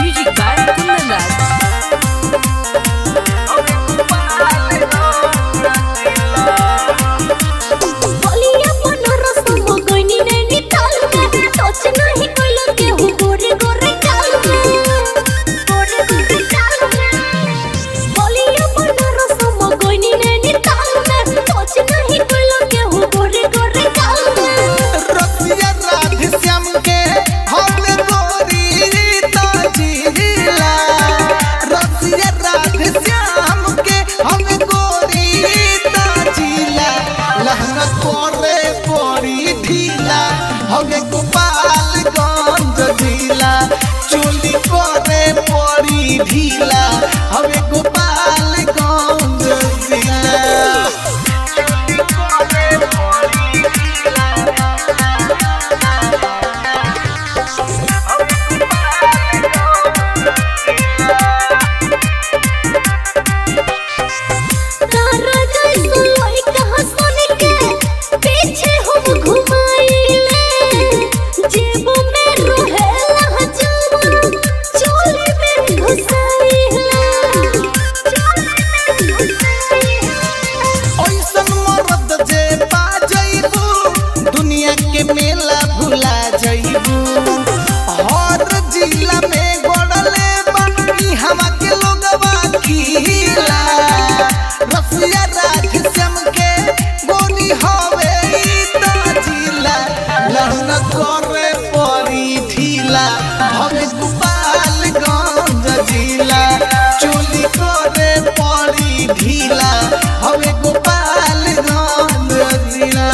Music by Kundan Das. हमें गोपालगंज जिला चोली करे पड़ी ढीला हमें गोपालगंज जिला मेला भुला जइबू हर जिला में गोड़ले बाकी हम के लोगवा खीला रसिया राधश्याम के गोली हवे त जिला लहन करे पड़ी ढीला हमें गोपालगंज जिला चोली करे पड़ी ढीला हमें गोपालगंज जिला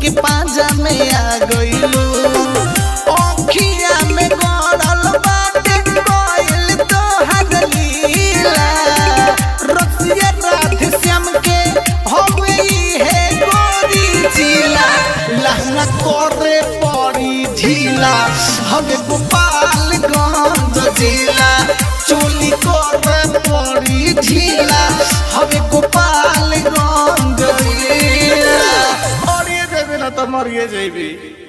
के पाजा में आ गइलू ओखिया में गड़ल बाटे कोयल तो हगलीला रसिया राधश्याम के होवे है गोरी जिला लहंगा करे पड़ी ढीला हमें गोपालगंज जिला चोली करे पड़ी ढीला हमें गोपालगंज जिला तो मरिए जाइबी।